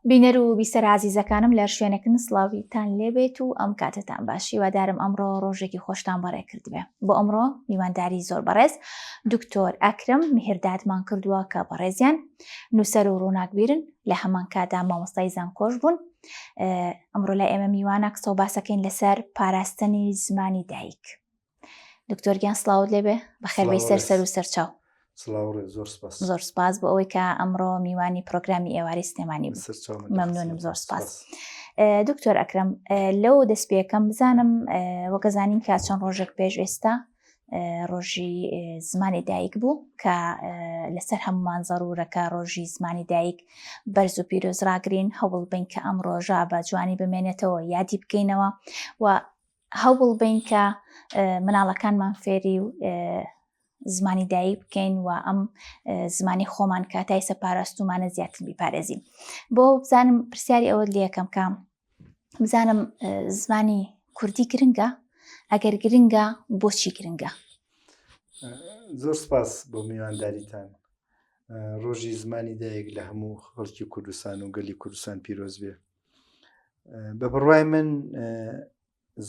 بینەر و بیسەر عزیزەکانم لە شوێنێکن سڵاویتان لێبێت و ئەم کاتتان باشی وادارم ئەمڕۆ ڕۆژێکی خۆشتان بەڕێ کردبێ. بۆ ئەمڕۆ میوانداری زۆر بەڕێز دکتۆر ئەکرەم میهردادمان کردووە کە بەڕێزیان نووسەر و ڕووناکبیرن لە هەمان کادا مامۆستای زانکۆش بوون. ئەمڕۆ لای ئێمە میوانە قسە و باسەکەین لەسەر پاراستنی زمانی دایک. دکتۆر گیان سڵاوت لێبێ بەخێربەی سەر و سەرچاو. زۆر سپاس بۆ ئەوەی کە ئەمڕۆ میوانی پرۆگرامی ئێواری سینەمانی بوو. مەمنونم، زۆر سپاس. دکتۆر ئەکرەم لەو دەستپێکەم بزانم وەکەزانین کە چەند ڕۆژێک پێش ئێستا ڕۆژی زمانی دایک بوو کە لەسەر هەمومان زەڕورەکە ڕۆژی زمانی دایک بەرز و پیرۆز ڕاگرین، هەوڵ بین کە ئەم ڕۆژە بە جوانی بمێنێتەوە، یادی بکەینەوە و هەوڵ بین کە مناڵەکانمان فێری و زمانی دایک بکەین و ئەم زمانی خۆمان کاتای سەپاراستومانە زیاتر بیپارێزین. بۆ بزانم پرسیاری ئەوە لە یەکەم کام بزانم زمانی کوردی گرنگە؟ ئەگەر گرنگە بۆچی گرنگە؟ زۆر سپاس بۆ میوانداریتان. ڕۆژی زمانی دایک لە هەموو خەڵکی کوردستان و گەلی کوردستان پیرۆز بێ. بە بڕوای من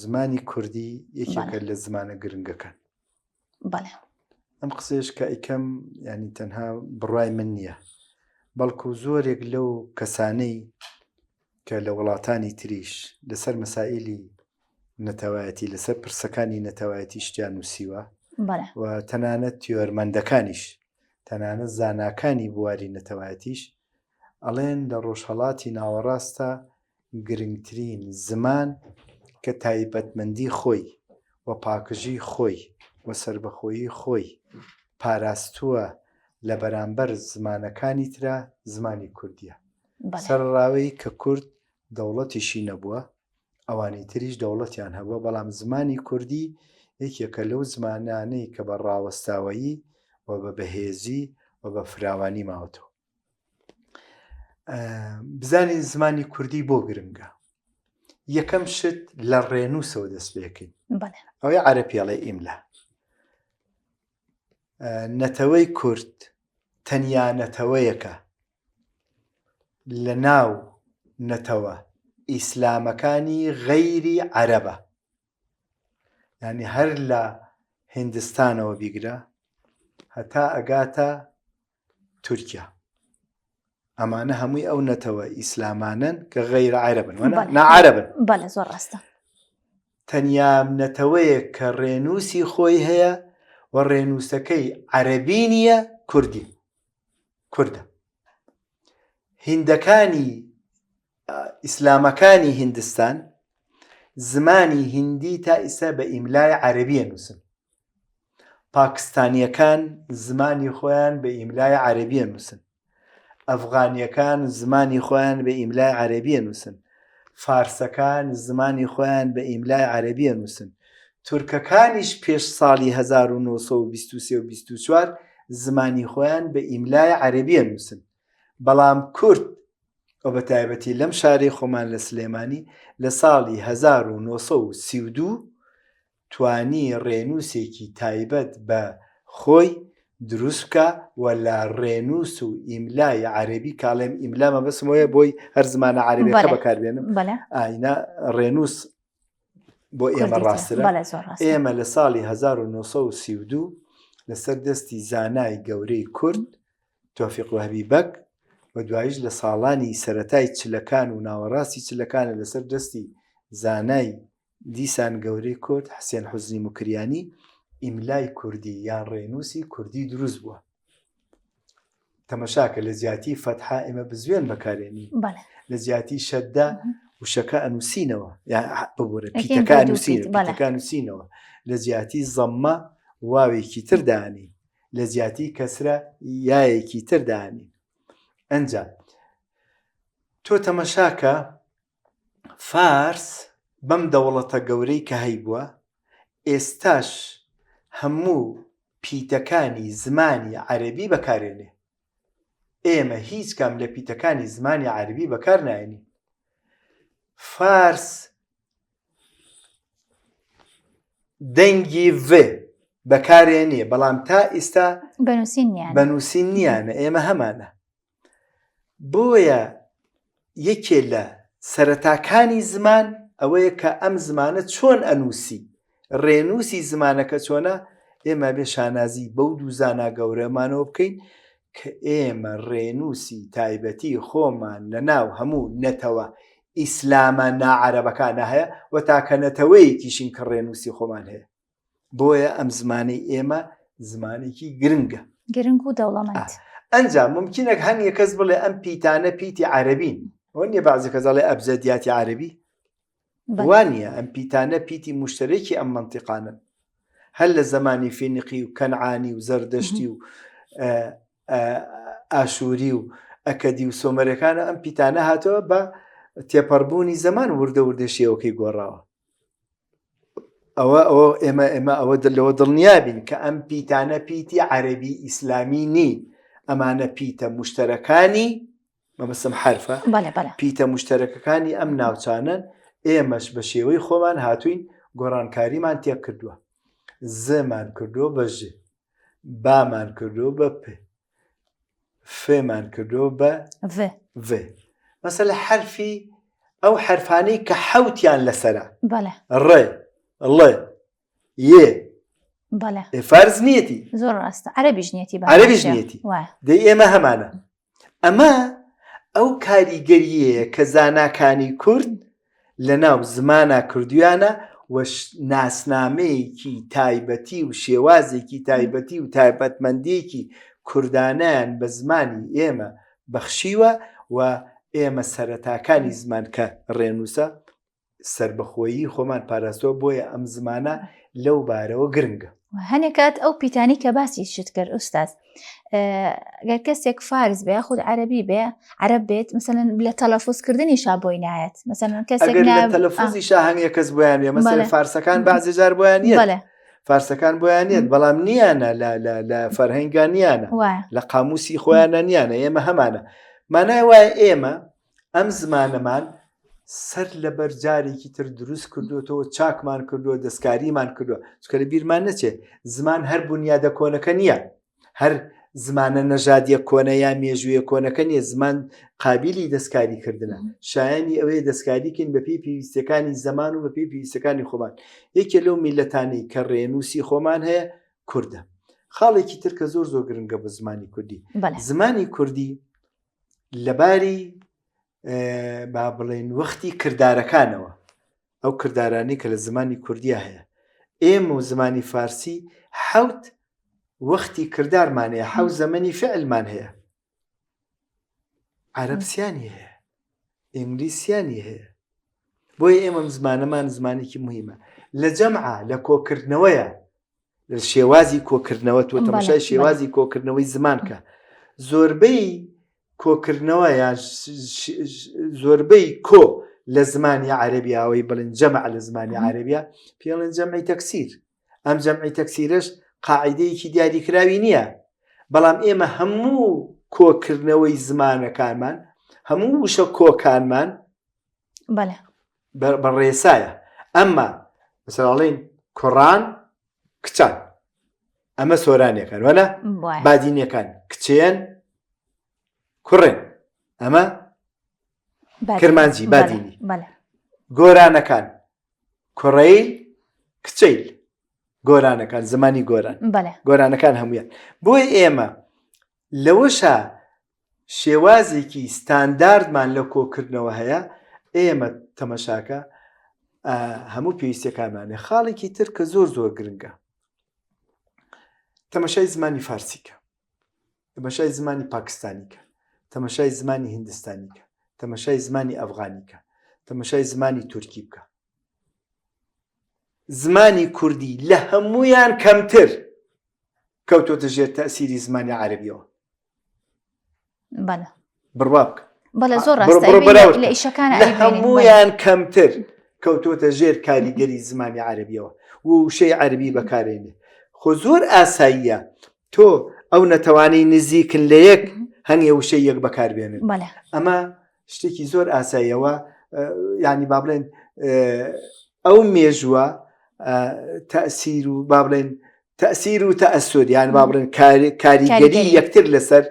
زمانی کوردی یەکێکە لە زمانە گرنگەکان. بەڵێ. ئەم قسەیش کە ئیکەم ینی تەنها بڕوای من نییە، بەڵکو زۆرێک لەو کەسانەی کە لە وڵاتانی تریش لەسەر مەسائلی نەتەوایەتی لەسەر پرسەکانی نەتەوایەتی شتیان نووسیوە و تەنانەت تیۆرمەندەکانیش تەنانەت زاناکانی بواری نەتەوایەتیش ئەڵێن لە ڕۆژهەڵاتی ناوەڕاستە گرنگترین زمان کە تایبەتمەندی خۆی و پاکژی خۆی و سربەخۆیی خۆی پاراستووە لە بەرامبەر زمانەکانی ترە زمانی کوردیە. سەرڕاوی کە کورد دەوڵەتیشی نەبووە، ئەوانی تریش دەوڵەتیان هەبووە، بەڵام زمانی کوردی یەکێکە لەو زمانانەی کە بە ڕاوەستاوایی و بە بەهێزی و بە فراوانی ماوەتەوە. بزانین زمانی کوردی بۆ گرنگە. یەکەم شت لە ڕێنووسەوە دەست پێکەین، ئەوەی عەرەبیاڵی ئیملا. نەتەوەی کورد تەنیا نەتەوەیەکە لە ناو نەتەوە ئیسلامەکانی غەیری عەرەبە، یعنی هەر لە هیندستانەوە بیگرە هەتا ئەگاتە تورکیا، ئەمانە هەمووی ئەو نەتەوە ئیسلامانن کە غەیرە عەرەبن، نەعەرەبن. بەڵێ، زۆر ڕاستە. تەنیا نەتەوەیە کە ڕێنووسی خۆی هەیە و ڕێنووسەکەی عەرەبی نییە، کوردە. هیندەکانی ئیسلامەکانی هیندستان زمانی هیندی تا ئێستا بە ئیملای عەرەبیە نووسن. پاکستانیەکان زمانی خۆیان بە ئیملای عەرەبیە نووسن. ئەفغانیەکان زمانی خۆیان بە ئیملای عەرەبیە نووسن. فارسەکان زمانی خۆیان بە ئیملای عەرەبیە نووسن. تورکەکانیش پێش ساڵی 1923 و 24 زمانی خۆیان بە ئیملای عەرەبیە نووسن. بەڵام کورد و بە تایبەتی لەم شارەی خۆمان لە سلێمانی لە ساڵی 1932 توانی ڕێنووسێکی تایبەت بە خۆی دروست بکە و لە ڕێنووس و ئیملای عەرەبی، کاڵێم ئیملا مەبەستمەوەیە بۆی هەر زمانە عەرەبیەکە بەکاربێنم، ئاینە ڕێنووس بۆ ئێمە ڕاسترە. ئێمە لە ساڵی 1932 لەسەر دەستی زانای گەورەی کورد تۆفیق وهەبی بەگ و دوایش لە ساڵانی سەرەتای چلەکان و ناوەڕاستی چلەکانە لەسەر دەستی زانای دیسان گەورەی کورد حسێن حوزنی موکریانی ئیملای کوردی یان ڕێنووسی کوردی دروست بووە. تەمەشاکە لە زیاتی فەتحا ئێمە بزوێن بەکارێنی، لە زیاتی شەددا وشەکە ئەنووسینەوە، ببوورە پیتەکە نووسینەوە، لە زیاتی زەممە واوێکی تردانی، لە زیاتی کەسرە یایەکی تردانی. ئەنجا تۆ تەمەشاکە فارس بەم دەوڵەتە گەورەی کە هەیبووە ئێستاش هەموو پیتەکانی زمانی عەرەبی بەکارێنێ. ئێمە هیچ کام لە پیتەکانی زمانی عەرەبی بەکار نایێنین. فارس دەنگی ڤ بەکارێنێ، بەڵام تا ئێستا بەنووسین نیانە. ئێمە هەمانە. بۆیە یەکێ لە سەرەتاکانی زمان ئەوەیە کە ئەم زمانە چۆن ئەنووسی ڕێنووسی زمانەکە چۆنە ئێمە بێ شانازی بەو دوو زانا گەورەمانەوە بکەین کە ئێمە ڕێنووسی تایبەتی خۆمان لە ناو هەموو نەتەوە ئیسلامە ناعەرەبەکانە هەیە و تاکە نەتەوەیەکیشین کە ڕێنووسی خۆمان هەیە بۆیە ئەم زمانەی ئێمە زمانێکی گرنگە گرنگ و دەوڵەمەند ئەنجام ممکنە هەنگێ کەس بڵێ ئەم پیتانە پیتی عەرەبین وەنیە بەعزی کەساڵێ ئەبجەدیاتی عەرەبی وانە ئەم پیتانە پیتی مشترێکی ئەم منتیقانن هەر لە زمانی فینقی و کەنعانی و زەردەشتی و ئاشووری و ئەکەدی و سۆمەرەکانە ئەم پیتانە هاتەوە بە تێپەڕبوونی زەمان وردە وردەشیەوەکەی گۆڕاوە ئێمە ئەوە لەوە دڵنیابین کە ئەم پیتانە پیتی عەرەبی ئیسلامی نی ئەمانە پیتە مشتەرەکانی مەبەستم حرفە پیتە مشتەرەکەکانی ئەم ناوچانن ئێمەش بە شێوەی خۆمان هاتوین گۆڕانکاریمان تێک کردووە زمان کردو بە ژ بامان کردو بە پ فێمان کردو بە ڤ مەسەلە حرفی ئەو حرفانەی کە حەوتیان لەسەرە ڕێ ڵێ یێ فەرز نیەتی زۆر ڕاستە عەرەبیش نیەتی دەی ئێمە هەمانە ئەمە ئەو کاریگەریەیە کە زاناکانی کورد لە ناو زمانە کردویانە و ناسنامەیەکی تایبەتی و شێوازێکی تایبەتی و تایبەتمەندیەکی کوردانیان بە زمانی ئێمە بەخشیوە و ئێمە سەرەتاکانی زمان کە ڕێنووسە سربەخۆیی خۆمان پاراستەوە بۆیە ئەم زمانە لەو بارەوە گرنگە هەنێکات ئەو پیتانی کە باسی شت کرد ئوستاز گەر کەسێک فارس بێ خود عەرەبی بێ عەرەب بێت مثلەن لە تەلەفوزکردنی شا بۆی نایەت مثلەن کەسێک لە تەلەفوزی شا هەنگێک کەس بۆیان بێ مەسەلەن فارسەکان بەعزێ جار بۆیان نییە فارسەکان بۆیان نیەت بەڵام نیانە لە فەرهەنگان نیانە لە قاموسی خۆیانە نیانە ئێمە هەمانە مانای وایە ئێمە ئەم زمانەمان سەر لە بەرجارێکی تر دروست کردوەوە چاکمان کردووە دەستکاریمان کردووە چکە لە بیرمان نەچێ زمان هەر بنیادە کۆنەکە نییە هەر زمانە نەژادیە کۆنە یا مێژوویە کۆنەکە نیە زمان قابلی دەستکاریکردنە شایانی ئەوەیە دەستکاریکەین بە پێی پێویستەکانی زەمان و بە پێی پێویستەکانی خۆمان یەکێ لەو میلەتانەی کە ڕێنووسی خۆمان هەیە کوردە خاڵێکی تر کە زۆر گرنگە بە زمانی کوردی زمانی کوردی لەباری با بڵێن وەختی کردارەکانەوە ئەو کردارانی کە لە زمانی کوردیە هەیە ئێمە و زمانی فارسی حەوت وەختی کردارمان هەیە حەوت زەمەنی فعلمان هەیە عەرەبسیانی هەیە ئینگلیسیانی هەیە بۆیە ئێمە زمانەمان زمانێکی مهمە لە جەمعە لە کۆکردنەوەیە لە شێوازی کۆکردنەوە تۆ تەماشای شێوازی کۆکردنەوەی زمان کە زۆربەی کۆکردنەوە یان زۆربەی کۆ لە زمانی عەرەبیاوەی بڵێن جەمع لە زمانی عەرەبیا پێڵێن جەمعی تەکسیر ئەم جەمعی تەکسیرش قاعیدەیەکی دیاریکراوی نییە بەڵام ئێمە هەموو کۆکردنەوەی زمانەکانمان هەموو وشە کۆکانمان بەڕێسایە ئەمما مەسەڵێن کوڕان کچان ئەمە سۆرانیەکان وەنا بادینیەکان کچێن کوڕێن ئەمە کرمانجی بادینی گۆرانەکان کوڕەیل کچەیل گۆرانەکان زمانی گۆرانەکان هەمویان بۆی ئێمە لەوەشە شێوازێکی ستانداردمان لە کۆکردنەوە هەیە ئێمە تەمەشاکە هەموو پێویستەکانمانێ خاڵێکی تر کە زۆر گرنگە تەمەشای زمانی فارسیکە تەمەشای زمانی پاکستانیکە تەمەشای زمانی هیندستانیکە تەمەشای زمانی ئەفغانیکە تەمەشای زمانی تورکی بکە زمانی کوردی لە هەمویان کەمتر کەوتۆتە ژێر تەئسیری زمانی عەرەبیەوە بڕوا بکە زۆر ڕاستە لە ئیشەکان لە هەمویان کەمتر کەوتۆتە ژێر کاریگەری زمانی عەرەبیەوە و وشەی عەرەبی بەکارێنێ خۆ زۆر ئاساییە تۆ ئەو نەتەوانەی نزیکن لە یەک هەنگێ وشەی یەک بەکاربێنن ئەمە شتێکی زۆر ئاساییەوە یعنی با بڵێن ئەو مێژووە تەئسیر و با بڵێن تەئسیر و تەئەسسور یان با بڵێن کاریگەری یەکتر لەسەر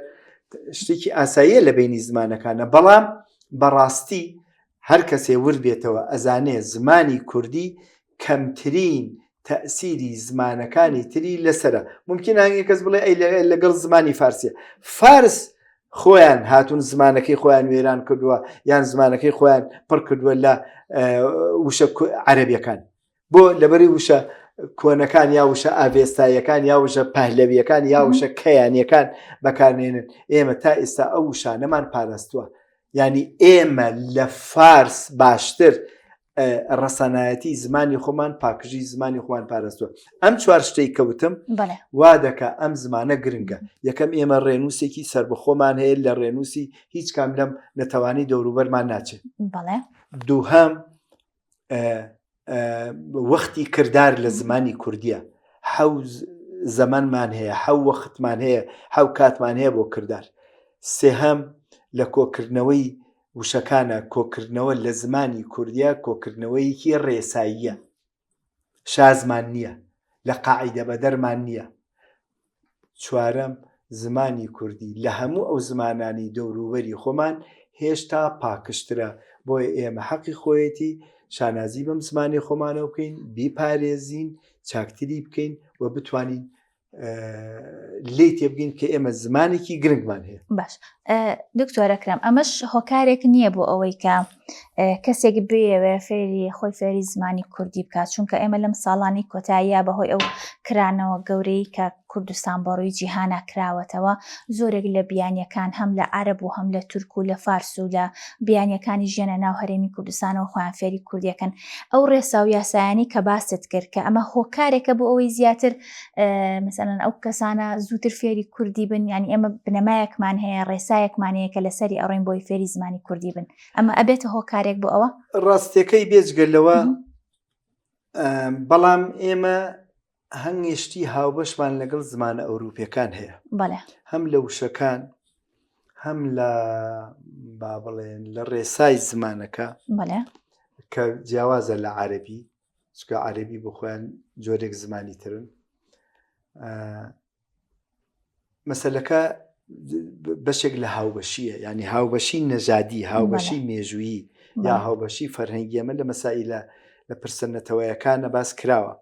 شتێکی ئاساییە لە بینی زمانەکانە بەڵام بەڕاستی هەر کەسێ ورد بێتەوە ئەزانێ زمانی کوردی کەمترین تەسیری زمانەکانی تری لەسرە. ممکن هەنگی کەس بڵێ ئەی لەگەڵ زمانی فارسیە. فارس خۆیان هاتوون زمانەکەی خۆیان وێران کردووە یان زمانەکەی خۆیان پڕ کردووە لە وشە عەرەبیەکان. بۆ لەبەری وشە کۆنەکان یا وشە ئاڤێستاییەکان یا وشە پەهلەویەکان یا وشە کەیانیەکان بەکارێنن. ئێمە تا ئێستا ئەو وشانەمان پاراستووە. ینی ئێمە لە فارس باشتر ڕەسەنایەتی زمانی خۆمان پاکژی زمانی خۆمان پاراستووە. ئەم چوار شتەی کەوتم وا دەکا ئەم زمانە گرنگە. یەکەم ئێمە ڕێنووسێکی سربەخۆمان هەیە لە ڕێنووسی هیچ کام لەم نەتەوانی دەوروبەرمان ناچێت. دووهەم وەختی کردار لە زمانی کوردیە. حەو زەمانمان هەیە، حەو وەختمان هەیە، حەو کاتمان هەیە بۆ کردار. سێهەم لە کۆکردنەوەی وشەکانە کۆکردنەوە لە زمانی کوردیە کۆکردنەوەیکی ڕێساییە، شازمان نییە، لە قاعیدە بەدەرمان نییە. چوارەم زمانی کوردی لە هەموو ئەو زمانانی دەوروبەری خۆمان هێشتا پاکشترە. بۆیە ئێمە حەقی خۆیەتی شانازی بەم زمانی خۆمانەوە بکەین، بیپارێزین، چاکتری بکەین و بتوانین لێی تێبگەین کە ئێمە زمانێکی گرنگمان هەیە. باش دکتۆر ئەکرەم، ئەمەش هۆکارێک نییە بۆ ئەوەی کە کەسێک بێوێ فێری خۆی فێری زمانی کوردی بکات، چونکە ئێمە لەم ساڵانی کۆتاییە بەهۆی ئەو کرانەوە گەورەی کە کوردستان بەڕووی جیهانە کراوەتەوە زۆرێک لە بیانیەکان هەم لە عەرەب و هەم لە تورک و لە فارس و لە بیانیەکانی ژیانە ناو هەرێمی کوردستانەوە خۆیان فێری کوردیەکەن. ئەو ڕێسا و یاسایانی کە باست کرد کە ئەمە هۆکارێکە بۆ ئەوەی زیاتر مثلەن ئەو کەسانە زووتر فێری کوردی بن، ینی ئێمە بنەمایەکمان هەیە، ڕێسایەکمان هەیە کە لەسەری ئەڕۆین بۆی فێری زمانی کوردی بن. ئەمە ئەبێتە هۆکارێک بۆ ئەوە؟ ڕاستیەکەی بێجگەلەوە، بەڵام ئێمە هەنگشتی هاوبەشمان لەگەڵ زمانە ئەوروپیەکان هەیە. هەم لە وشەکان هەم لە با بڵێن لە ڕێسای زمانەکە کە جیاوازە لە عەرەبی، چکە عەرەبی بۆ خۆیان جۆرێک زمانی ترن. مەسەلەکە بەشێک لە هاوبەشیە، ینی هاوبەشی نەژادی، هاوبەشی مێژویی یا هاوبەشی فەرهەنگی. ئەمە لە مەسائلە لە پرسەنەتەوەیەکانە باس کراوە.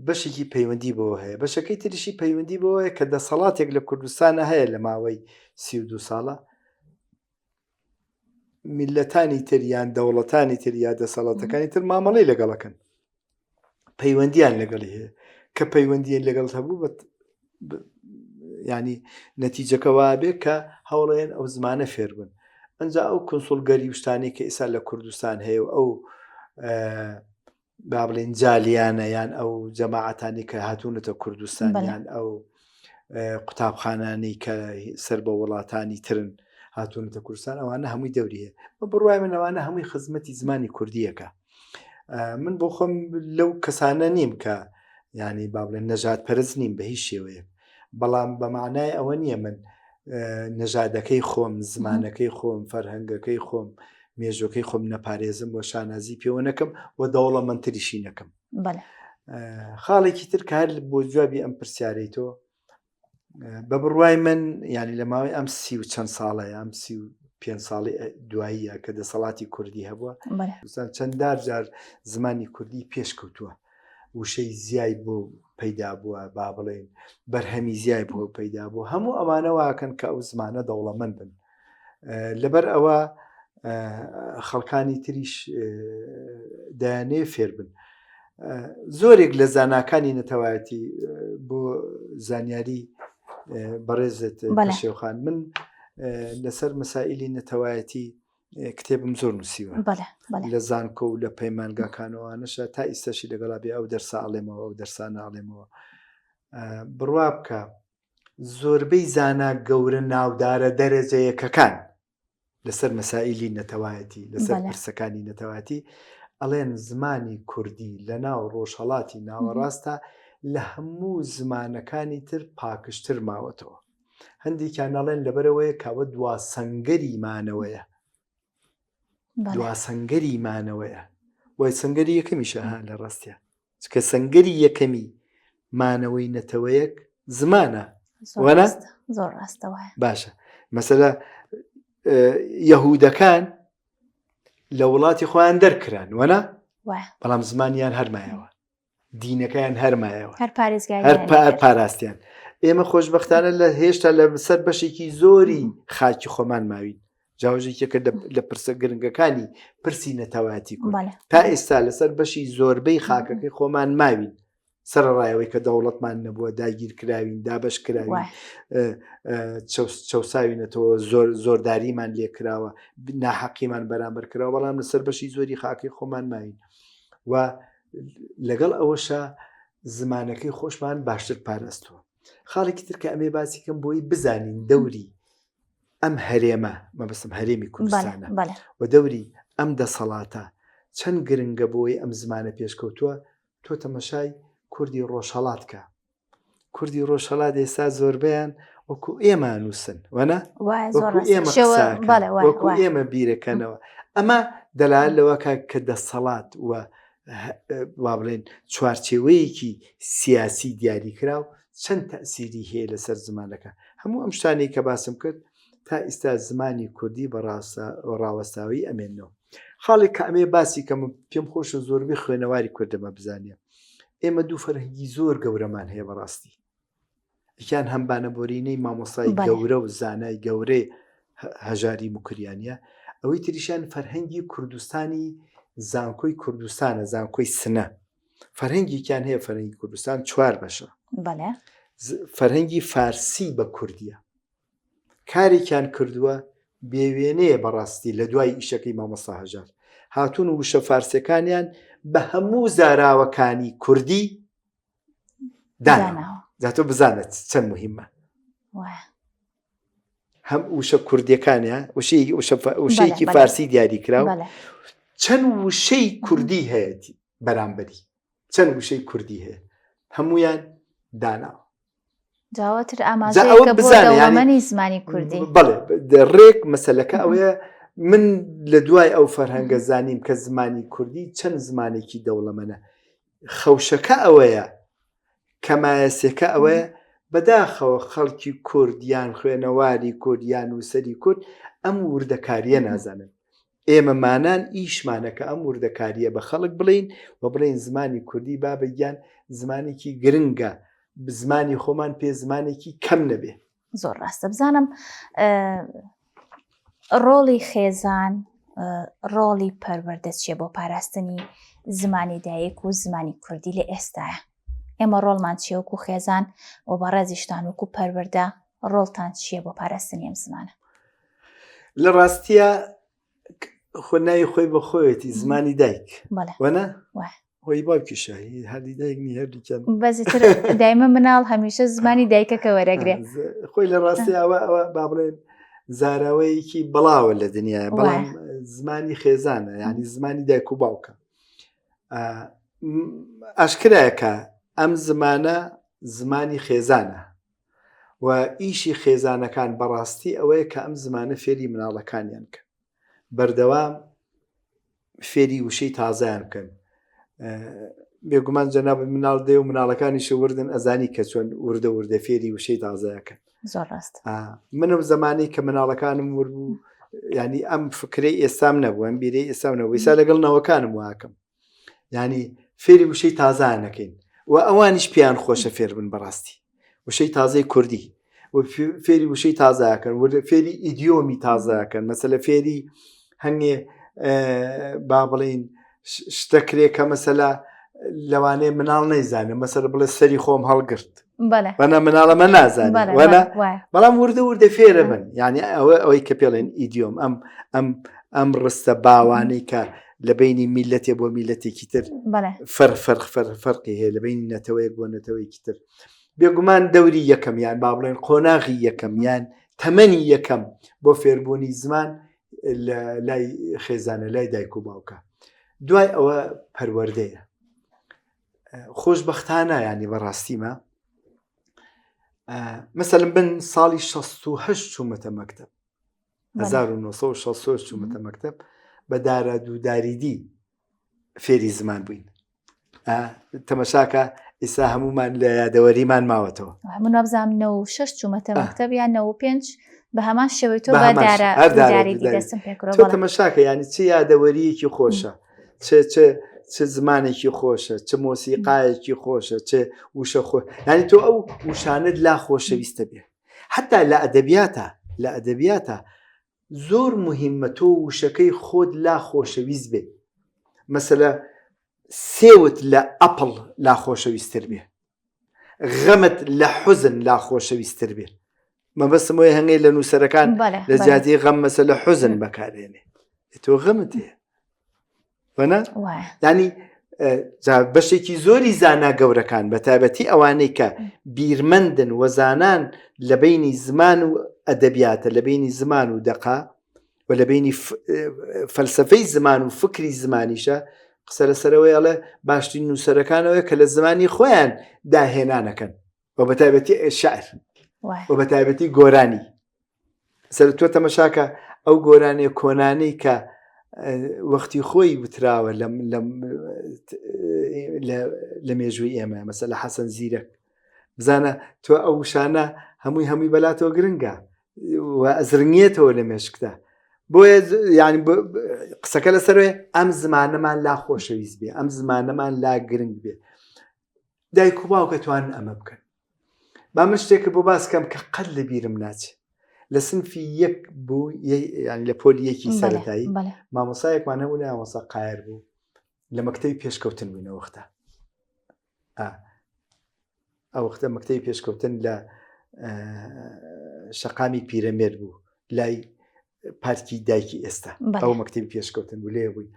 بەشێکی پەیوەندی بۆ هەیە، بەشەکەی تریشی پەیوەندی بۆ هەیە کە دەسەڵاتێک لە کوردستانە هەیە لە ماوەی 32 ساڵە. میلەتانی تریان دەوڵەتانی تر یا دەسەڵاتەکانی تر مامەڵەی لەگەڵەکەن، پەیوەندیان لەگەڵی هەیە کە پەیوەندیان لەگەڵ هەبوو ینی نەتیجەکەوا بێ کە هەوڵێن ئەو زمانە فێر بن. ئەنجا ئەو کۆنسوڵگەری وشتانی کە ئێستا لە کوردستان هەیە و ئەو با بڵێن جالیانە یان ئەو جەماعەتانی کە هاتوونەتە کوردستان یان ئەو قوتابخانانی کە سەر بە وڵاتانی ترن هاتوونەتە کوردستان، ئەوانە هەمووی دەوری هەیە. بڕوای من ئەوانە هەمووی خزمەتی زمانی کوردیەکە. من بۆ خۆم لەو کەسانە نیم کە ینی با بڵێن نەژاد پەرست نیم بە هیچ شێوەیە، بەڵام بە معنای ئەوە نییە من نەژادەکەی خۆم، زمانەکەی خۆم، فەرهەنگەکەی خۆم، مێژوەکەی خۆم نەپارێزم بۆ شانازی پێوە نەکەم و دەوڵەمەندتریشی نەکەم. خاڵێکی تر کە هەر بۆ جوابی ئەم پرسیارەی تۆ بە بڕوای من ینی لە ماوەی ئەم 30 و چەند ساڵەیە، ئەم 35 ساڵی دواییە کە دەسەڵاتی کوردی هەبووە، چەنددار جار زمانی کوردی پێشکەوتووە، وشەی زیای بۆ پەیدا بووە، با بڵێن بەرهەمی زیای بۆ پەیدا بوو. هەموو ئەمانە واکەن کە ئەو زمانە دەوڵەمەند بن. لەبەر ئەوە خەڵکانی تریش دایانەیە فێر بن. زۆرێک لە زاناکانی نەتەوایەتی بۆ زانیاری بەڕێزت شێوخان، من لەسەر مەسائلی نەتەوایەتی کتێبم زۆر نووسیوە لە زانکۆ و لە پەیمانگاکانەوەوانەشە تا ئیستەشی لەگەڵا بێ ئەو دەرسا ئاڵێمەوە ئەو دەرسانە ئاڵێمەوە. بڕوا بکە زۆربەی زانا گەورە ناودارە دەرەجەیەکەکان لەسەر مەسائلی نەتەوایەتی، لەسەر پرسەکانی نەتەوایەتی ئەڵێن زمانی کوردی لە ناو ڕۆژهەڵاتی ناوەڕاستە لە هەموو زمانەکانی تر پاکشتر ماوەتەوە. هەندێکیان ئەڵێن لەبەرەوەیە کاوە دواسەنگەری مانەوەیە، دواسەنگەری مانەوەیە، وای سەنگەری یەکەمیشە ها لە ڕاستیە، چکە سەنگەری یەکەمی مانەوەی نەتەوەیەک زمانە. زۆر ڕاستەوە. باشە، مەسەلە یەهودەکان لە وڵاتی خۆیان دەرکران وەنا وایە بەڵام زمانیان هەرمایەوە دینەکەیان هەرمایەوە هەر پارێزگای هەر پاراستیان ئێمە خۆشبەختانە لە هێشتا لە سەر بەشێکی زۆری خاکی خۆمان ماوین جاوازێکێکە لە پرسە گرنگەکانی پرسی نەتەواتی کورد تا ئێستا لەسەر بەشی زۆربەی خاکەکەی خۆمان ماوین سەرڕایەوەی کە دەوڵەتمان نەبووە داگیر کراوین دابش کراوین چەساوینەتەوە زۆرداریمان لێکراوە ناحەقیمان بەرامبەر کراوە بەڵام لەسەر بەشی زۆری خاکی خۆمان ماوین و لەگەڵ ئەوەشە زمانەکەی خۆشمان باشتر پاراستووە خاڵێکی تر کە ئەمێ باسی کەم بۆی بزانین دەوری ئەم هەرێمە مەبەستم هەرێمی کوردستانە و دەوری ئەم دەسەڵاتە چەند گرنگە بۆی ئەم زمانە پێشکەوتووە تۆ تەمەشای کوردی ڕۆژهەڵاتکە کوردی ڕۆژهەڵات ئێستا زۆربیان وەکو ئێمە نووسن وەنا وەکو ئێمە بیرەکەنەوە ئەمە دەلایل لەوەکە کە دەسەڵات و وا بڵێن چوارچێوەیەکی سیاسی دیاریکراو چەند تەسیری هەیە لەسەر زمانەکە هەموو ئەم شتانەی کە باسم کرد تا ئێستا زمانی کوردی بە ڕاوەستاوی ئەمێنەوە خاڵێک کە ئەمێ باسی کەم پێم خۆشە زۆربەی خوێنەواری کوردەمە بزانێ ئێمە دوو فەرهەنگی زۆر گەورەمان هەیە بەڕاستی یەکیان هەمبانەبۆرینەی مامۆسای گەورە و زانای گەورەی هەژاری موکریانیە ئەوەی تریشان فەرهەنگی کوردستانی زانکۆی کوردستانە زانکۆی سنە فەرهەنگیکیان هەیە فەرهەنگی کوردستان چوار بەشە فەرهەنگی فارسی بە کوردیە کارێکیان کردووە بێوێنەیە بەڕاستی لە دوای ئیشەکەی مامۆستا هەژار هاتوون وشە فارسەکانیان بە هەموو زاراوەکانی کوردی داناوە زاتۆ بزانێت چەند مهمە هەم وشە کوردیەکانیان وشەیەکی فارسی دیاری کراوە چەند وشەی کوردی هەیەی بەرامبەری چەند وشەی کوردی هەیە هەمویان داناوە جاواتر ئاماژەیەکە بۆ دەوڵەمەندی زمانی کوردی بەڵێ ڕێک مەسەلەکە ئەوەیە من لە دوای ئەو فەرهەنگە زانیم کە زمانی کوردی چەند زمانێکی دەوڵەمەنە خەوشەکە ئەوەیە کەمایەسەکە ئەوەیە بەداخەوە خەڵکی کوردیان خوێنەواری کوردیان و سەری کورد ئەم وردەکاریە نازانن ئێمەمانان ئیشمانەکە ئەم وردەکاریە بە خەڵک بڵین و بڵین زمانی کوردی بابەگیان زمانێکی گرنگە زمانی خۆمان پێ زمانێکی کەم نەبێ زۆر ڕاستە بزانم ڕۆڵی خێزان ڕۆڵی پەروەردە چیە بۆ پاراستنی زمانی دایک و زمانی کوردی لە ئێستاە ئێمە ڕۆڵمان چیە وەکو خێزان و بە ڕێزیشتان وەکو پەروەردە ڕۆڵتان چییە بۆ پاراستنی ئەم زمانە لە ڕاستیە خۆناوی خۆی بە خۆیەتی زمانی دایک وەنا خۆی باوکی شاهی هەردی دایکنی هەردووکیان بەزیتر دایمە مناڵ هەمیشە زمانی دایکەکە وەرەگرێ خۆی لە ڕاستی ئەوە با بڵێن زاراوەیەکی بڵاوە لە دنیاە بەڵام زمانی خێزانە یعنی زمانی دایک و باوکە ئاشکرایەکە ئەم زمانە زمانی خێزانە و ئیشی خێزانەکان بەڕاستی ئەوەیە کە ئەم زمانە فێری مناڵەکانیان کە بەردەوام فێری وشەی تازایان بکەن بێگومان جەناب مناڵ دێ و مناڵەکانیشە وردن ئەزانی کە چۆن وردە فێری وشەی تازایەکەن زۆر ڕاست منم زمانی کە مناڵەکانم وردبوو ینی ئەم فکرەی ئێستام نەبوو ئەم بیرەی ئێستام نەبوو ئێستا لەگەڵ نەوەکانم واکەم ینی فێری وشەی تازانەکەین و ئەوانیش پیان خۆشە فێر بن بەڕاستی وشەی تازای کوردی و فێری وشەی تازاکەن فێری ئیدیۆمی تازاکەن مەسەلە فێری هەنگێ با بڵین شتەکرێکە مەسەلا لەوانەیە مناڵ نەیزانێ مەسەر بڵێ سەری خۆم هەڵگرت وەنا مناڵەمە نازانێ وەنا بەڵام وردە فێرە من یعنی ئەوەی کە پێڵێن ئیدیۆم ئەم ڕستە باوانەی کە لە بینی میلەتێ بۆ میلەتێکی تر فەرقی هەیە لە بینی نەتەوەیەک بۆ نەتەوەیەکی تر بێگومان دەوری یەکەم یان با بڵێن قۆناغی یەکەم یان تەمەنی یەکەم بۆ فێربوونی زمان لای خێزانە لای دایک و باوکە دوای ئەوە پەروەردەیە خۆشبەختانە ینی بەڕاستیمە مەسەلەن بن ساڵی 68 چوومەتە مەکتەب 1960 چوومەتە مەکتەب بە دارەدووداریدی فێری زمان بووین تەمەشاکە ئێستا هەمومان لە یادەوەریمان ماوەتەوە من وابزانم 96 چوومەتە مەکتەب یان 95 بە هەمان شێوەی تۆ بە دارێکی دەستم پێکڕۆ تۆ تەمەشاکە ینی چ یادەوەریەکی خۆشە چه زمانێکی خۆشە چه مۆسیقایەکی خۆشە چه وشە خۆ ینی تۆ ئەو وشانت لا خۆشەویستە بێ حتا لە ئەدەبیاتە زۆر مهمە تۆ وشەکەی خۆت لا خۆشەویست بێ مەسەلە سێوت لە ئەپڵ لا خۆشەویستتر بێ غەمت لە حوزن لا خۆشەویستتر بێ مەبەستمەوەی هەنگەی لە نووسەرەکان لە جیاتی غەم مەسە لە حوزن بەکارێنێ تۆ غەمت هەیە ینی بەشێکی زۆری زانا گەورەکان بە تایبەتی ئەوانەی کە بیرمەندن وەزانان لە بینی زمان و ئەدەبیاتە لە بینی زمان و دەقا و لە بینی فەلسفەی زمان و فکری زمانیشە قسە لەسەرەوەی ئەڵێ باشترین نووسەرەکانەوەی کە لە زمانی خۆیان داهێنانەکەن و بە تایبەتی شعر و بە تایبەتی گۆرانی سەر تۆ تەمەشاکە ئەو گۆرانێ کۆنانەی کە وەختی خۆی وتراوە لە مێژووی ئێمە مەسەلە حەسەن زیرەک بزانە تۆ ئەو شانە هەمووی بەلاتەوە گرنگە و ئەزرنگێتەوە لە مێشکدا بۆیە ینی قسەکە لەسەرێ ئەم زمانەمان لا خۆشەویست بێ ئەم زمانەمان لا گرنگ بێ دایک و باوکە توانن ئەمە بکەن بامە شتێکە بۆ باسکەم کە قەت لە بیرم ناچێت لە سنفی یەک بوو ینی لە پۆلی یەکی سەرەتایی مامۆسایەکمان هەبوو مامۆسا قایر بوو لە مەکتەبی پێشکەوتن بووینە وەختە ئەو وەختە مەکتەبی پێشکەوتن لە شەقامی پیرەمێرد بوو لای پارکی دایکی ئێستا ئەو مەکتەبی پێشکەوتن بوو لێ بووین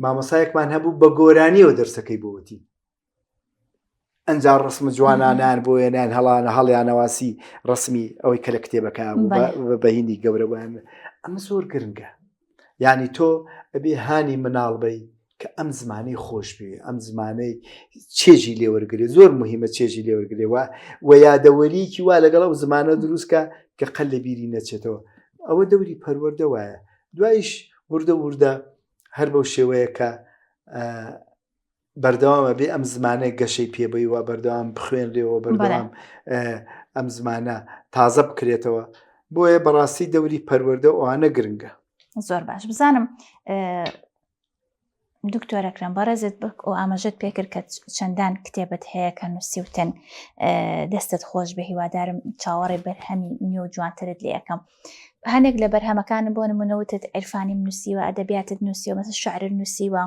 مامۆسایەکمان هەبوو بە گۆرانیەوە دەرسەکەی بۆوەتی ئەنجا ڕسم جوانانان بۆ وێنان هەڵیانەواسی ڕسمی ئەوەی کە لە کتێبەکە بە هیندی گەورەوەیان ئەمە زۆر گرنگە یعنی تۆ ئەبێ هانی مناڵبەی کە ئەم زمانەی خۆش بێ ئەم زمانەی چێژی لێوەرگێ زۆر مهمە چێژی لێوەرگێ و یادەوەریکی وا لەگەڵ ئەو زمانە دروستکە کە قەت لە بیری نەچێتەوە ئەوە دەوری پەروەردە وایە دوایش وردە هەر بەو شێوەیە کە بەردەوامە بێ ئەم زمانەی گەشەی پێبی و بەردەوام بخوێنرێەوە بەردەوام ئەم زمانە تازە بکرێتەوە بۆیە بەڕاستی دەوری پەروەردە ئەوانە گرنگە زۆر باش بزانم دکتۆر ئەکرەم بەڕێزت و ئاماژەت پێکرد کە چەندان کتێبت هەیە کە نووسیوتن دەستت خۆش بە هیوادارم چاوەڕێ بەرهەمی نیو جوانترت لێ یەکەم هەنێک لە بەرهەمەکانم بۆ نمونەوتت عیرفانی نووسیوە ئەدەبیاتت نووسیوە مەسەڵ شعر نووسیوە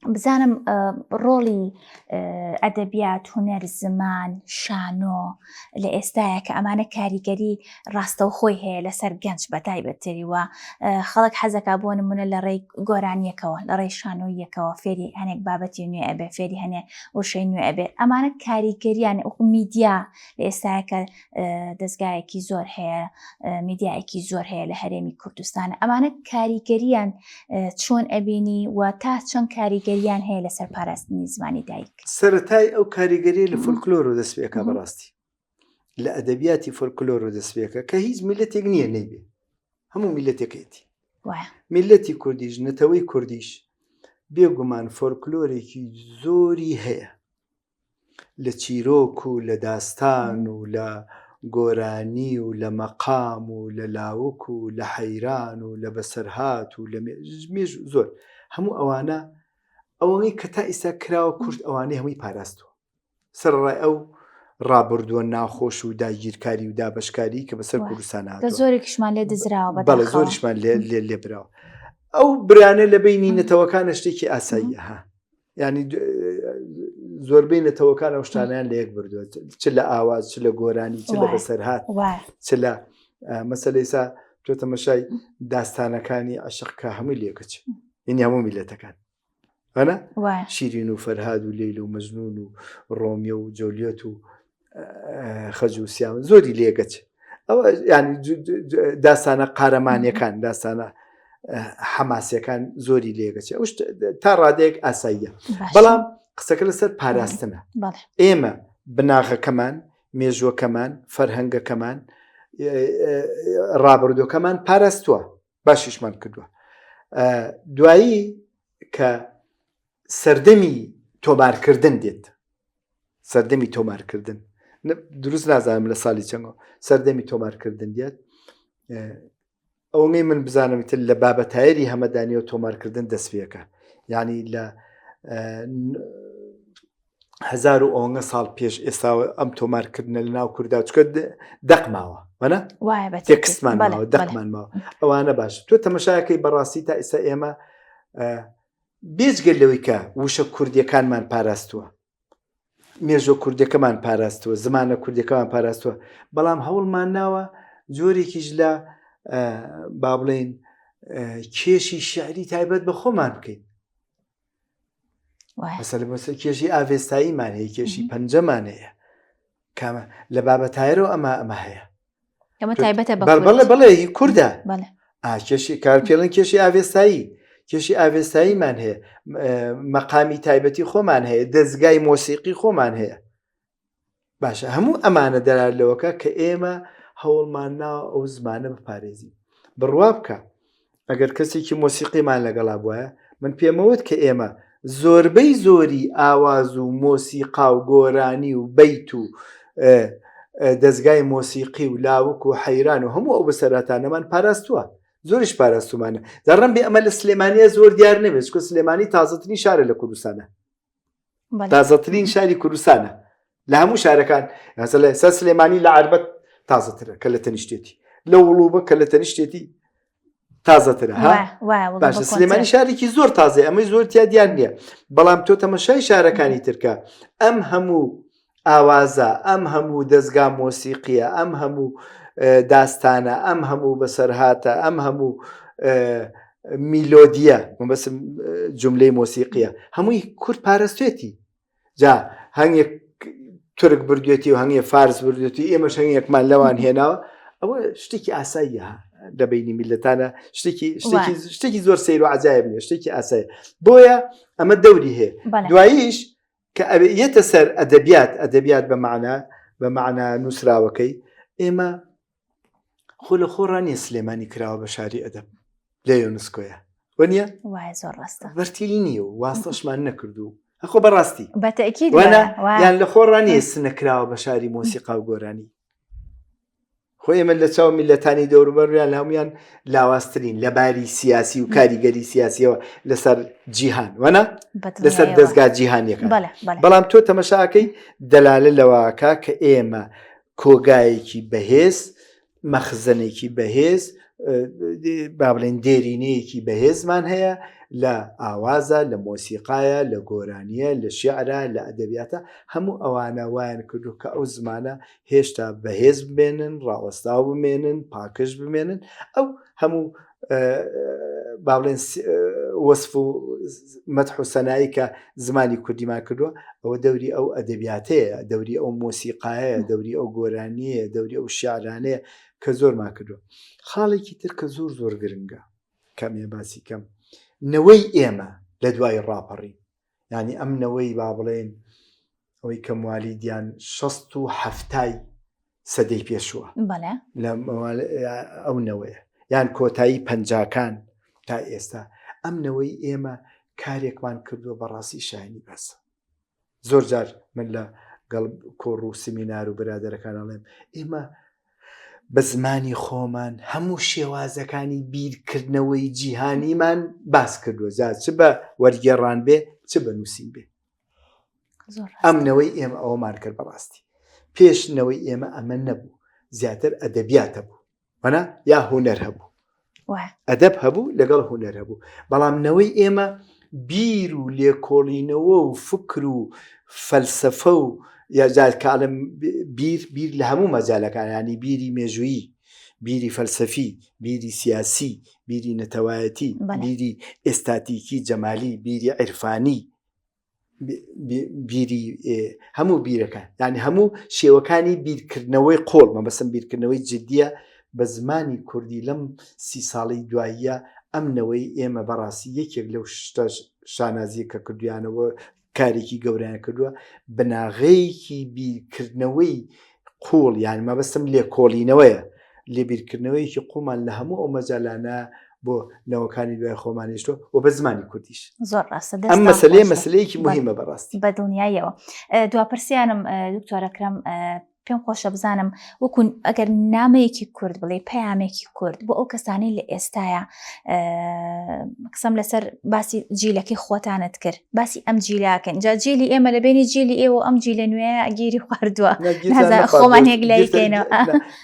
بزانم ڕۆڵی ئەدەبیات هونەر زمان شانۆ لە ئێستاە کە ئەمانە کاریگەری ڕاستەو خۆی هەیە لەسەر گەنج بە تایبەتتری وە خەڵک حەزەکە بۆ نمونە لە ڕێی گۆرانیەکەوە لە ڕێی شانۆیەکەوە فێری هەنێک بابەتی نوێ ئەبێ فێری هەنێ وشەی نوێ ئەبێ ئەمانە کاریگەریان وەکو میدیا لە ئێستاە کە دەستگایەکی زۆر هەیە میدیایەکی زۆر هەیە لە هەرێمی کوردستان ئەمانە کاریگەریان چۆن ئەبینی و تا چەند کاریگەریان هەیە لەسەر پاراستنی زمانی دایک سەرەتای ئەو کاریگەری لە فۆلکلۆر و دەستپێکە بەڕاستی لە ئەدەبیاتی فۆلکلۆر و دەستپێکە کە هیچ میلەتێک نییە نەیبێ هەموو میلەتێکێتی میلەتی کوردیش نەتەوەی کوردیش بێگومان فۆلکلۆرێکی زۆری هەیە لە چیرۆک و لە داستان و لە گۆرانی و لە مەقام و لە لاوک و لە حەیران و لە بەسەرهات و لە مێژ زۆر هەموو ئەوانە ئەوەی کە تا ئێستا کراوە کورد ئەوانەی هەمووی پاراستوە سەرڕای ئەو ڕابردووە ناخۆش و داگیرکاری و دابشکاری کە بەسەر کوردستان هاتووە زۆرێکیشمان لێ دزراوە بەڵێ زۆریشمان لێ براوە ئەو برانە لە بینی نەتەوەکانە شتێکی ئاساییە ها ینی زۆربەی نەتەوەکان ئەو شتانیان لە یەک بردووە چ لە ئاواز چ لە گۆرانی چ لە بەسەرهات چ لە مەسەلەی ئێستا تۆ تەماشای داستانەکانی عەشق هەمووی لێکەچ یعنی هەموو میلەتەکان شیرین و فەرهاد و لەیلا و مەجنون و ڕۆمیۆ و جۆلیۆت و خەج و سیام زۆری لێگەچ ئەوە ینی داستانە قارەمانیەکان داستانە حەماسیەکان زۆری لێگەچ ئەو تا ڕادەیەک ئاساییە بەڵام قسەکە لەسەر پاراستنە ئێمە بناغەکەمان مێژووەکەمان فەرهەنگەکەمان ڕابردووەکەمان پاراستووە باشیشمان کردووە دوایی کە سەردەمی تۆمارکردن دێت سەردەمی تۆمارکردن دروست نازانم لە ساڵی چەندەوە سەردەمی تۆمارکردن دێت ئەوەی من بزانم تر لە بابەتایری هەمەدانی و تۆمارکردن دەستپێکە یعنی لە 1000 و ئەوەنگە ساڵ پێش ئێستا ئەم تۆمارکردنە لە ناو کووردا چکە دەقماوە وەنە تێکستمان ماوە دەقمان ماوە ئەوانە باش تۆ تەمەشایەکەی بەڕاستی تا ئێستا ئێمە بێجگەل لەوەی کە وشە کوردیەکانمان پاراستووە مێژۆ کوردەکەمان پاراستووە زمانە کوردەکەمان پاراستووە بەڵام هەوڵمان ناوە جۆرێکیش لە با بڵێن کێشی شعری تایبەت بە خۆمان بکەین مەسەلەن کێشی ئاڤێستاییمان هەیە کێشی پەنجەمان هەیە کامە لە بابەتایرەوە ئەمە هەیە بەڵێ کووردە کێشی کارپێڵن کێشی ئاڤێستایی کێشی ئاڤێستاییمان هەیە مەقامی تایبەتی خۆمان هەیە دەستگای مۆسیقی خۆمان هەیە باشە هەموو ئەمانە دەرار لەوەکە کە ئێمە هەوڵمان ناوە ئەو زمانە بپارێزی بڕوا بکە ئەگەر کەسێکی مۆسیقیمان لەگەڵا بواە من پێمەوت کە ئێمە زۆربەی زۆری ئاواز و مۆسیقا و گۆرانی و بەیت و دەستگای مۆسیقی و لاوک و حەیران و هەموو ئەو بەسەراتانەمان پاراستووە زۆریش پاراستومانە دەڕەم بێ ئەمە لە سلێمانیە زۆر دیار نەبێت چکە سلێمانی تازەترین شارە لە کوردستانە تازەترین شاری کوردستانە لە هەموو شارەکان سە سلێمانی لە عەربەت تازەترە کە لە تەنیشتێتی لە وڵوبە کە لە تەنیشتێتی تازەترە باشە سلێمانی شارێکی زۆر تازێ ئەمەی زۆر تیا دیار نییە بەڵام تۆ تەمەشای شارەکانی ترکە ئەم هەموو ئاوازە ئەم هەموو دەستگا مۆسیقیە ئەم هەموو داستانە ئەم هەموو بەسەرهاتە ئەم هەموو میلۆدیە بەسم جملەی مۆسیقیە هەمووی کورد پاراستوێتی جا هەنگێک تورک بردوێتی و هەنگێ فارس بردوێتی ئێمەش هەنگێکمان لەوان هێناوە ئەوە شتێکی ئاساییە دەبینی میلەتانە شتێکی زۆر سەیر و عەجایب نیە شتێکی ئاسایە بۆیە ئەمە دەوری هەیە دواییش کە یەتە سەر ئەدەبیات بە معنە نووسراوەکەی ئێمە خۆ لە خۆڕانی سلێمانی کراوە بە شاری ئەدەب لە یۆنسکۆیە وەنیە زۆر ڕاستە بەرتیلی نییە و واستەشمان نەکردو ئەخۆ بەڕاستی بەتەکید یان لە خۆڕانی سنەکراوە بە شاری مۆسیقا و گۆرانی خۆ ئێمە لە چاو میلەتانی دەوروبەریان لە هەمویان لاوااسترین لە باری سیاسی و کاریگەری سیاسیەوە لەسەر جیهان وەنا لەسەر دەستگا جیهانیەکە بەڵام تۆ تەمەشاکەی دەلالە لەواکە کە ئێمە کۆگایەکی بەهێز مەخزنێکی بەهێز با بڵێن دێرینەیەکی بەهێزمان هەیە لە ئاوازە لە مۆسیقایە لە گۆرانیە لە شیعرە لە ئەدەبیاتە هەموو ئەوانە وایان کردو کە ئەو زمانە هێشتا بەهێز بمێنن ڕاوەستاو بمێنن پاکش بمێنن ئەو هەموو با بڵێن وەسف و مەدح و سەنایی کە زمانی کوردیمان کردووە ئەوە دەوری ئەو ئەدەبیاتەیە دەوری ئەو مۆسیقایە دەوری ئەو گۆرانیە دەوری ئەو شیعرانەیە کە زۆرمان کردووە خاڵێکی تر کە زۆر گرنگە کەمێ باسی کەم نەوەی ئێمە لە دوای ڕاپەڕی یعنی ئەم نەوەی با بڵێن ئەوەی کە موالیدیان 67 سەدەی پێشووە لە ئەو نەوەیە یان کۆتایی پەنجاکان تا ئێستا ئەم نەوەی ئێمە کارێکمان کردووە بەڕاستی شایانی بەسە زۆر جار من لە گەڵ کۆڕ و سمینار و برادەرەکان ئەڵێم ئێمە بە زمانی خۆمان هەموو شێوازەکانی بیرکردنەوەی جیهانیمان باس کردووە جا چ بە وەرگێڕان بێ چ بە نووسین بێ ئەم نەوەی ئێمە ئەوەمان کرد بەڕاستی پێشنەوەی ئێمە ئەمە نەبوو زیاتر ئەدەبیاتە بوو وەنا یا هونەر هەبوو ئەدەب هەبوو لەگەڵ هونەر هەبوو بەڵام نەوەی ئێمە بیر و لێکۆڵینەوە و فکر و فەلسەفە و یا جار کاڵم بیر لە هەموو مەجالەکان ینی بیری مێژویی بیری فەلسەفی بیری سیاسی بیری نەتەوایەتی بیری ئێستاتیکی جەمالی بیری عیرفانی بیری هەموو بیرەکان یعنی هەموو شێوەکانی بیرکردنەوەی قۆڵ مەبەسم بیرکردنەوەی جددیە بە زمانی کوردی لەم 30 ساڵی دواییە ئەم نەوەی ئێمە بەڕاستی یەکێک لەو شتە شانازیە کە کردویانەوە کارێکی گەورەیان کردووە بناغەیەکی بیرکردنەوەی قوڵ یان مەبەستم لێ کۆڵینەوەیە لێ بیرکردنەوەیکی قوڵمان لە هەموو ئەو مەجالانە بۆ نەوەکانی دوای خۆمانیشتۆ و بە زمانی کوردیش زۆر ڕاستە ئەم مەسەلەیەکی مهمە بەڕاستی بە دنیایەوە دوپرسیانم دکتۆر ئەکرەم پێم خۆشە بزانم وەکو ئەگەر نامەیەکی کورد بڵێ پەیامێکی کورد بۆ ئەو کەسانەی لە ئێستایە قسەم لەسەر باسی جیلەکەی خۆتانت کرد باسی ئەم جیلاکەن جا جیلی ئێمە لە بینی جیلی ئێوە ئەم جیلە نوێ گیری خواردووە خۆمان هێگلایکەینەوە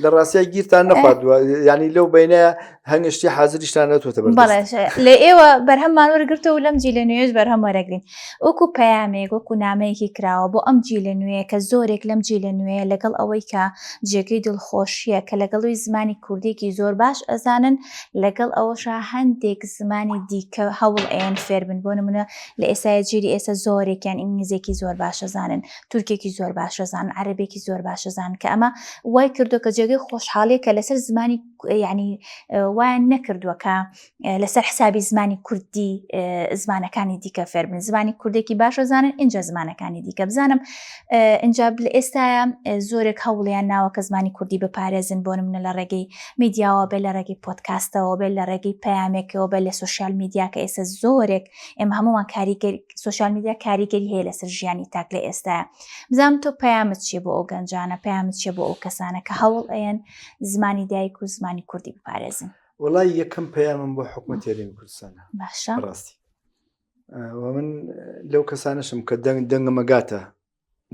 لە ڕاستیە گیرتان نەخواردووە ینی لەو بینە هەنگشتی حازریشتان نەتوتە بەڵێ لە ئێوە بەرهەممان وەرگرتەوە لەم جیلە نوێش بەرهەم وەرەگرین وەکو پەیامێک وەکو نامەیەکی کراوە بۆ ئەم جیلە نوێ کە زۆرێک لەم جیلە نوێ لەگەڵ ئەوەی کە جێگەی دڵخۆشیە کە لەگەڵی زمانی کوردێکی زۆر باش ئەزانن لەگەڵ ئەوەشە هەندێک زمانی دیکە هەوڵ ئەیان فێر بن بۆ نمونە لە ئێستای جیلی ئێستا زۆرێکیان ئینگلیزێکی زۆر باشەزانن تورکێکی زۆر باشەزان عەرەبێکی زۆر باشەزان کە ئەمە وای کردو کە جێگەی خۆشحاڵیە کە لەسەر زمانی یعنی وایان نەکردووە کە لەسەر حسابی زمانی کوردی زمانەکانی دیکە فێر بن زمانی کوردێکی باشەزانن اینجا زمانەکانی دیکە بزانم اینجا لە ئێستاە زۆرێک هەوڵیان ناوە کە زمانی کوردی بپارێزن بۆ نمونە لە ڕێگەی میدیاوە بێ لە ڕێگەی پۆدکاستەوە بێ لە ڕێگەی پەیامێکەوە بێ لە سوشیال میدیا کە ئێستا زۆرێک ئێمە هەمووان سوشیال میدیا کاریگەری هەیە لەسەر ژیانی تاک لە ئێستاە بزانم تۆ پەیامت چیە بۆ ئەو گەنجانە پەیامت چیە بۆ ئەو کەسانە کە هەوڵ ئەیەن زمانی دایک و زمانی کوردی بپارێزن وڵای یەکەم پەیامم بۆ حکوومەتی هەرێمی کوردستانە باشە ڕاستی من لەو کەسانشم کە دەنگمەگاتە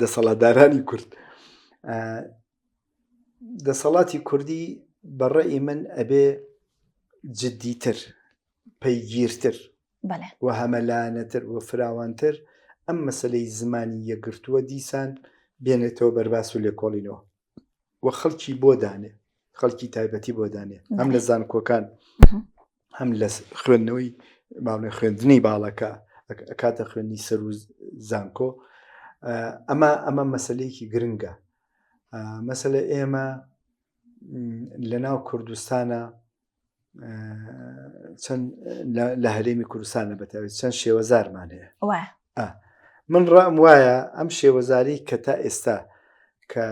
دەسەڵاتدارانی کورد دەسەڵاتی کوردی بەڕێی من ئەبێ جددیتر پەیگیرتر و هەمەلایەنەتر و فراوانتر ئەم مەسەلەی زمانی یەکگرتووە دیسان بێنێتەوە بەرباس و لێکۆڵینەوە و خەڵکی بۆ دانێ خەڵکی تایبەتی بۆ دانێ هەم لە زانکۆکان هەم لە خوێندنەوەی باڵێ خوێندنی باڵەکە کاتە خوێندنی سەر و زانکۆ ئەمە مەسەلەیەکی گرنگە مەسەلە ئێمە لە ناو کوردستانە چەند لە هەرێمی کوردستانە بەتاوێت چەند شێوەزارمان هەیە من ڕام وایە ئەم شێوەزاری کە تا ئێستا کە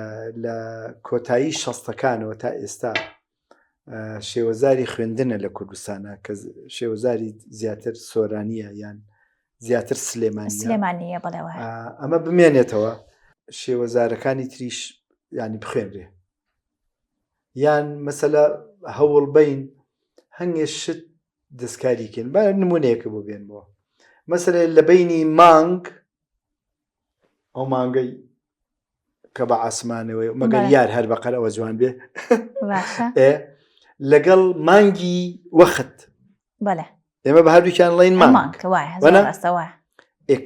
لە کۆتایی شەستەکانەوە تا ئێستا شێوەزاری خوێندنە لە کوردستانە کە شێوەزاری زیاتر سۆرانیە یان زیاتر سلێمانیە بڵێوە ئەمە بمێنێتەوە شێوەزارەکانی تریش ینی بخوێنرێ یان مەسەلە هەوڵ بین هەنگێ شت دەستکاریکەین با نمونەیەکە بۆ بێنەوە مەسەلە لە بینی مانگ ئەو مانگەی کە بە ئاسمانەوەی مەگەر یار هەر بەقەر ئەوە جوان بێ لەگەڵ مانگی وەخت ئێمە بە هەردووکیان لەین مانگ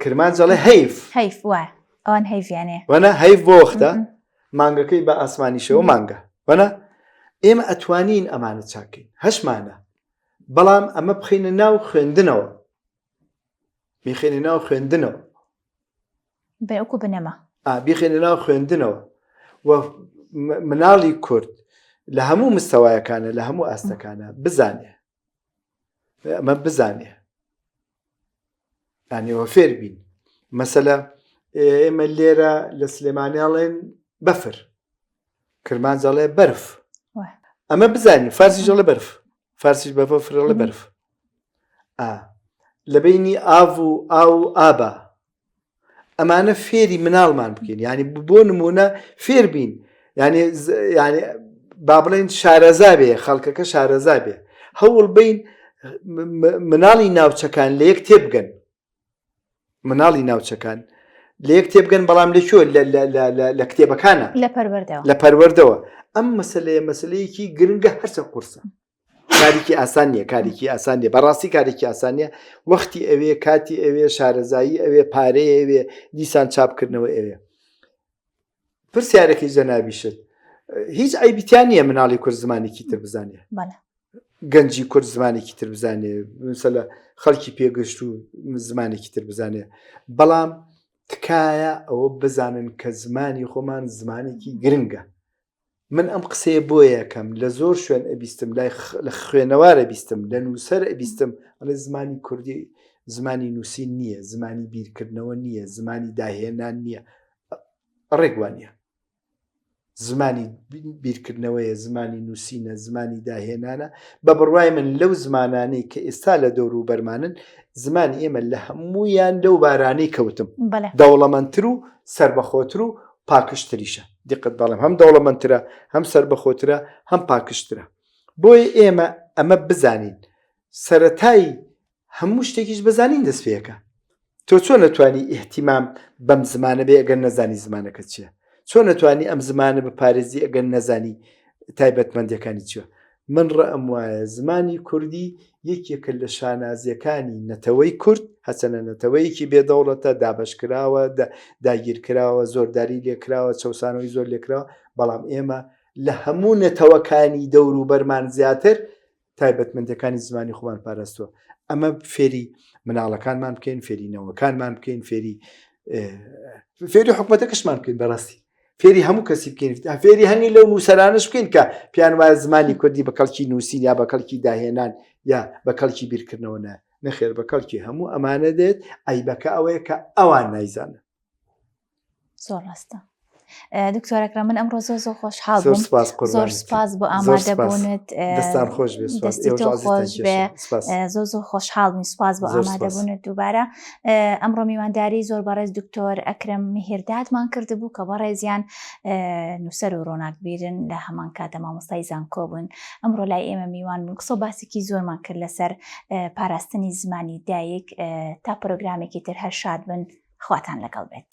کرمان جەڵێ هەیف ئەوان هەیفیانێ وەنە هەیف بۆ وەختە مانگەکەی بە ئاسمانیشەوە مانگە وەنە ئێمە ئەتوانین ئەمانە چاکەین هەشمانە بەڵام ئەمە بخینە ناو خوێندنەوە میخێنە ناو خوێندنەوە بەوەکو بنەمە بیخێنە ناو خوێندنەوە و مناڵی کورد لە هەموو مستەوایەکانە لە هەموو ئاستەکانە بزانێ ئەمە بزانێ یانیەوە فێر بین مەسەلە ئێمە لێرە لە سلێمانیاڵێن بەفر کرمان جەڵێ بەرف ئەمە بزانین فارسی جەڵێ بەرف فارسیش بەفرەڵێ بەرف لە بینی ئاو و ئاو ئابە ئەمانە فێری مناڵمان بکەین ینی بۆ نمونە فێر بین ینی با بڵێن شارەزا بێ خەڵکەکە شارەزا بێ هەوڵ بین مناڵی ناوچەکان لە یەک تێبگەن مناڵی ناوچەکان لە یەک تێبگەن بەڵام لەکوێ لە کتێبەکانە لە پەروەردەوە ئەم مەسلەیەکی گرنگە هەرچە قورسە کارێکی ئاسان نییە کارێکی ئاسان نیە بەڕاستی کارێکی ئاسان نیە وەختی ئەوێ کاتی ئەوێ شارەزایی ئەوێ پارەیە ئەوێ دیسان چاپکردنەوە ئەوێ پرسیارێکی جەنابیشت هیچ ئایبیتیان نییە مناڵی کورد زمانێکی تر بزانێ گەنجی کورد زمانێکی تر بزانێ مثلە خەڵکی پێگەشت و زمانێکی تر بزانێ بەڵام تکایە ئەوە بزانن کە زمانی خۆمان زمانێکی گرنگە من ئەم قسەیە بۆ یەکەم لە زۆر شوێن ئەبیستم لە خوێنەوارە بیستم لە نووسەر ئەبیستم ئەڵێ زمانی کوردی زمانی نووسین نییە زمانی بیرکردنەوە نییە زمانی داهێنان نییە ڕێگوان نیە زمانی بیرکردنەوەیە زمانی نووسینە زمانی داهێنانە بە بڕوای من لەو زمانانەی کە ئێستا لە دەور و بەرمانن زمانی ئێمە لە هەموویان لەو بارانەی کەوتم دەوڵەمەندتر و سربەخۆتر و پاکشتریشە دیقت بەڵام هەم دەوڵەمەندترە هەم سەربەخۆترە هەم پاکشترە بۆیە ئێمە ئەمە بزانین سەرەتایی هەموو شتێکیش بزانین دەستپێەکە تۆ چۆن نەتوانی ئیحتیمام بەم زمانە بێ ئەگەر نەزانی زمانەکە چییە چۆن نەتوانی ئەم زمانە بپارێزی ئەگەر نەزانی تایبەتمەندیەکانی چیە من ڕەئەم وایە زمانی کوردی یەکێکە لە شانازیەکانی نەتەوەی کورد هەچەنە نەتەوەیەکی بێدەوڵەتە دابەشکراوە داگیرکراوە زۆرداری لێکراوە چەسانەوەی زۆر لێکراوە بەڵام ئێمە لە هەموو نەتەوەکانی دەور و بەرمان زیاتر تایبەتمەندەکانی زمانی خۆمان پاراستووە ئەمە فێری مناڵەکانمان بکەین فێرینەوەکانمان بکەین فێری حکومەتەکەشمان بکەین بەڕاستی فێری هەموو کەسی بکەین فێری هەنگی لەو نووسەرانش بکەین کە پیان وایە زمانی کوردی بە کەڵکی نووسین یا بە کەڵکی داهێنان یا بە کەڵکی بیرکردنەوە نەخێر بە کەڵکی هەموو ئەمانە دێت ئەیبەکە ئەوەیە کە ئەوان نایزانە زۆر ڕاستە دکتۆر ئەکرەم من ئەمڕۆ زۆر خۆشحاڵ بووم زۆر سپاس بۆ ئامادەبوونت دەستان خۆش بێ زۆر خۆشحاڵ بووین سپاس بۆ ئامادەبوونت دووبارە ئەمڕۆ میوانداری زۆر بەڕێز دکتۆر ئەکرەم میهردادمان کردبوو کە بەڕێزیان نووسەر و ڕۆناکبیرن لە هەمان کاتە مامۆستای زانکۆ بوون ئەمڕۆ لای ئێمە میوان بوون قسە باسێکی زۆرمان کرد لەسەر پاراستنی زمانی دایک تا پرۆگرامێکی تر هەر شاد بن خواتان لەگەڵ بێت.